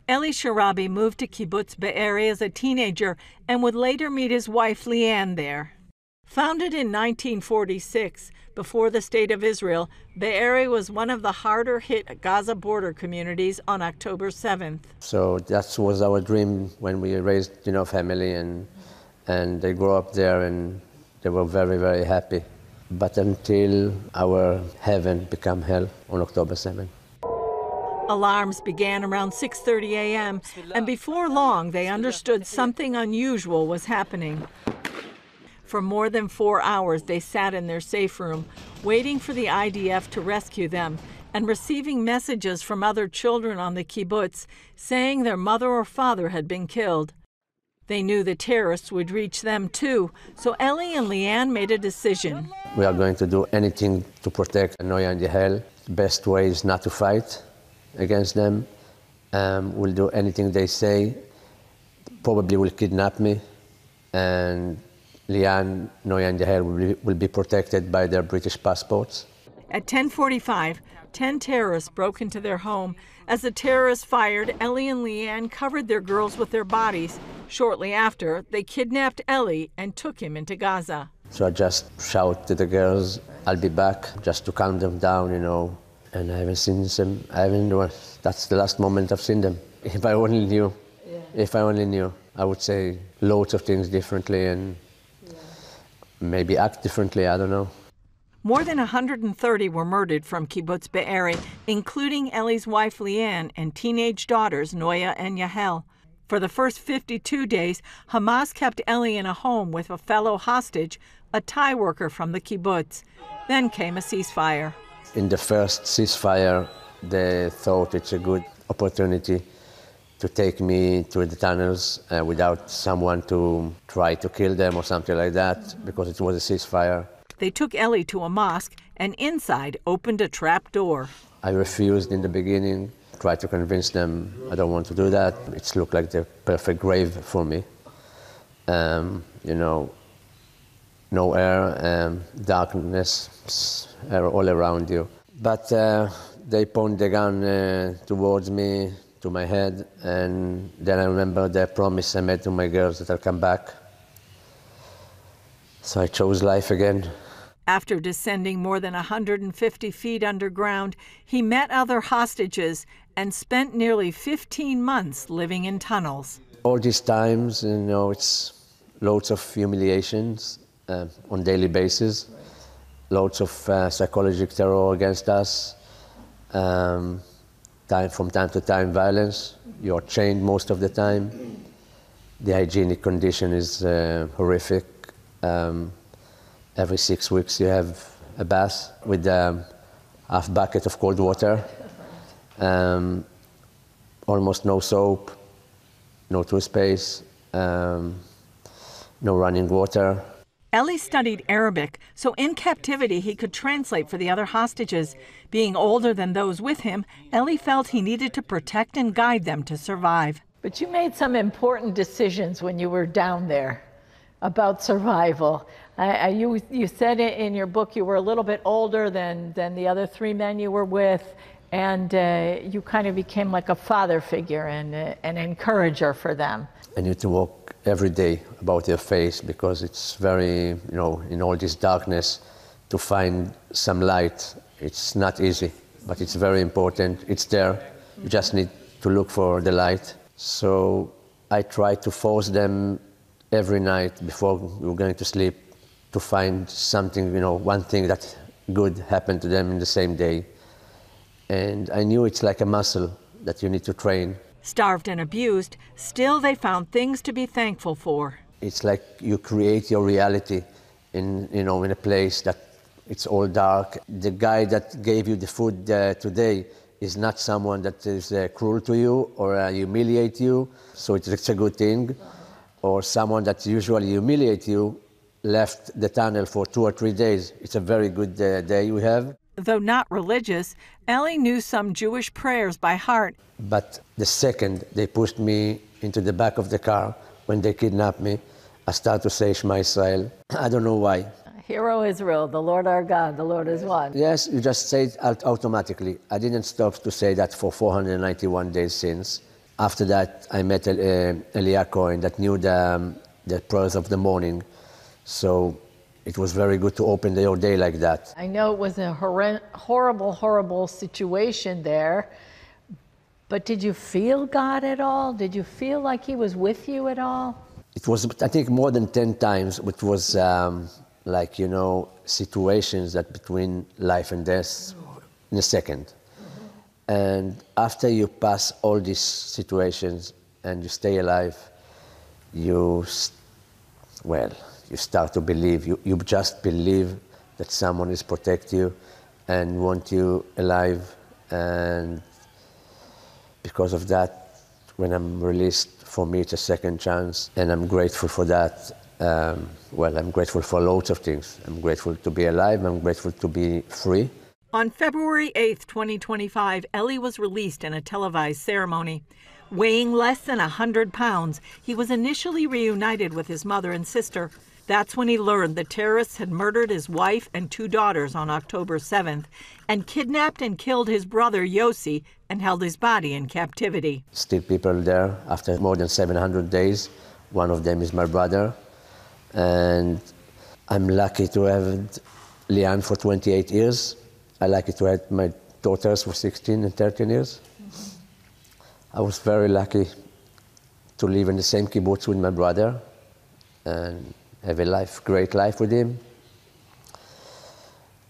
Eli Sharabi moved to Kibbutz Be'eri as a teenager and would later meet his wife Lianne there. Founded in 1946, before the State of Israel, Be'eri was one of the harder-hit Gaza border communities on October 7th. So that was our dream when we raised, family, and they grew up there, and they were very, very happy. But until our heaven became hell on October 7th. Alarms began around 6:30 a.m., and before long they understood something unusual was happening. For more than 4 hours they sat in their safe room, waiting for the IDF to rescue them, and receiving messages from other children on the kibbutz saying their mother or father had been killed. They knew the terrorists would reach them too, so Eli and Lianne made a decision. We are going to do anything to protect Noya and Yahel. The best way is not to fight against them. We'll do anything they say. Probably will kidnap me, and Lianne, Noya, and Yahel will be protected by their British passports. At 10:45, 10 terrorists broke into their home. As the terrorists fired, Eli and Lianne covered their girls with their bodies. Shortly after, they kidnapped Eli and took him into Gaza. So I just shout to the girls, I'll be back, just to calm them down, And I haven't seen them. That's the last moment I've seen them. If I only knew, I would say loads of things differently and maybe act differently, I don't know. More than 130 were murdered from Kibbutz Be'eri, including Eli's wife Lianne and teenage daughters Noya and Yahel. For the first 52 days, Hamas kept Eli in a home with a fellow hostage, a Thai worker from the kibbutz. Then came a ceasefire. In the first ceasefire, they thought it's a good opportunity to take me to the tunnels without someone to try to kill them or something like that, because it was a ceasefire. They took Eli to a mosque and inside opened a trap door. I refused in the beginning, tried to convince them I don't want to do that. It looked like the perfect grave for me. No air, darkness, air all around you. But they pointed the gun towards me, to my head, and then I remember the promise I made to my girls that I'll come back. So I chose life again. After descending more than 150 feet underground, he met other hostages and spent nearly 15 months living in tunnels. All these times, it's loads of humiliations on daily basis, loads of psychological terror against us, from time to time violence. You're chained most of the time. The hygienic condition is horrific. Every 6 weeks you have a bath with a half bucket of cold water, almost no soap, no toothpaste, no running water. Eli studied Arabic, so in captivity he could translate for the other hostages. Being older than those with him, Eli felt he needed to protect and guide them to survive. But you made some important decisions when you were down there about survival. You said it in your book you were a little bit older than the other 3 men you were with, and you kind of became like a father figure and an encourager for them. I need to walk every day about their face, because it's very, in all this darkness, to find some light. It's not easy, but it's very important. It's there. You just need to look for the light. So I try to force them every night before we were going to sleep to find something, one thing that good happened to them in the same day. And I knew it's like a muscle that you need to train. Starved and abused, still they found things to be thankful for. It's like you create your reality in a place that it's all dark. The guy that gave you the food today is not someone that is cruel to you or humiliate you, so it's a good thing. Or someone that usually humiliate you left the tunnel for 2 or 3 days. It's a very good day we have. Though not religious, Eli knew some Jewish prayers by heart. But the second they pushed me into the back of the car, when they kidnapped me, I started to say Shema Israel. I don't know why. Hear, O Israel, the Lord our God, the Lord is one. Yes, you just say it automatically. I didn't stop to say that for 491 days since. After that, I met Eli Cohen that knew the prayers of the morning. So it was very good to open your day like that. I know it was a horrible, horrible situation there, but did you feel God at all? Did you feel like he was with you at all? It was, I think, more than 10 times, which was like, you know, situations that between life and death in a second. And after you pass all these situations and you stay alive, you start to believe. You just believe that someone is protect you and want you alive. And because of that, when I'm released, for me it's a second chance, and I'm grateful for that. I'm grateful for loads of things. I'm grateful to be alive. I'm grateful to be free. On February 8th, 2025, Eli was released in a televised ceremony. Weighing less than 100 pounds, he was initially reunited with his mother and sister. That's when he learned the terrorists had murdered his wife and 2 daughters on October 7th and kidnapped and killed his brother Yossi and held his body in captivity. Still people there after more than 700 days. One of them is my brother. And I'm lucky to have Lianne for 28 years. I lucky to have my daughters for 16 and 13 years. I was very lucky to live in the same kibbutz with my brother and have a great life with him.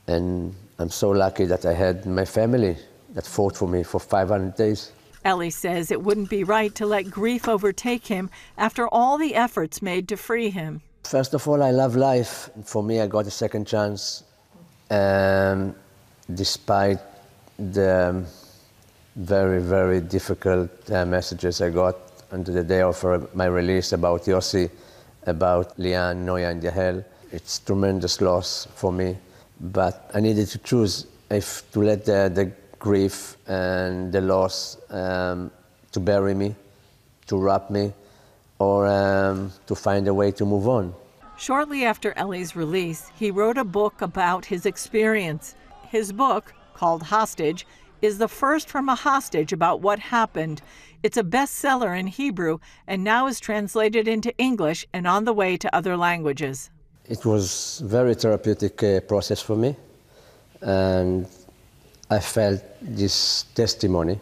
And I'm so lucky that I had my family that fought for me for 500 days. Eli says it wouldn't be right to let grief overtake him after all the efforts made to free him. First of all, I love life. For me, I got a second chance. Despite the very, very difficult messages I got on the day of my release about Yossi, about Lianne, Noya, and Yahel, it's tremendous loss for me. But I needed to choose if to let the grief and the loss to bury me, to wrap me, or to find a way to move on. Shortly after Eli's release, he wrote a book about his experience. His book, called Hostage, is the first from a hostage about what happened. It's a bestseller in Hebrew and now is translated into English and on the way to other languages. It was a very therapeutic process for me, and I felt this testimony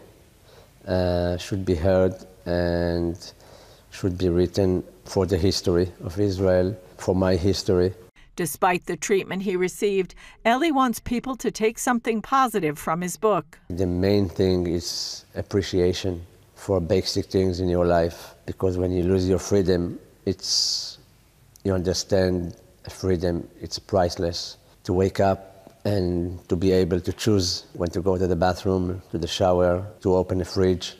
should be heard and should be written for the history of Israel, for my history. Despite the treatment he received, Eli wants people to take something positive from his book. The main thing is appreciation for basic things in your life, because when you lose your freedom, you understand freedom, it's priceless. To wake up and to be able to choose when to go to the bathroom, to the shower, to open the fridge,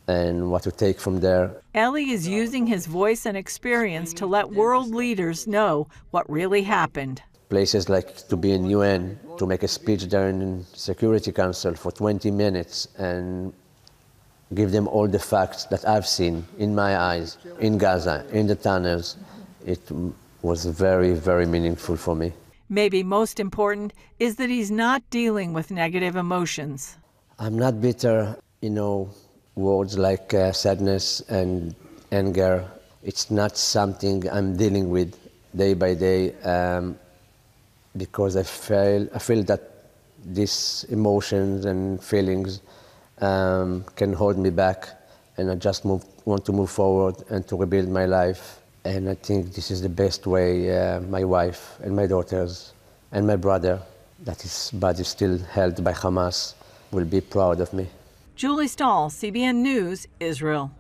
and what to take from there. Eli is using his voice and experience to let world leaders know what really happened. Places like to be in UN, to make a speech there in Security Council for 20 minutes and give them all the facts that I've seen in my eyes, in Gaza, in the tunnels. It was very, very meaningful for me. Maybe most important is that he's not dealing with negative emotions. I'm not bitter, words like sadness and anger. It's not something I'm dealing with day by day because I feel that these emotions and feelings can hold me back, and I just want to move forward and to rebuild my life. And I think this is the best way my wife and my daughters and my brother, that his body is still held by Hamas, will be proud of me. Julie Stahl, CBN News, Israel.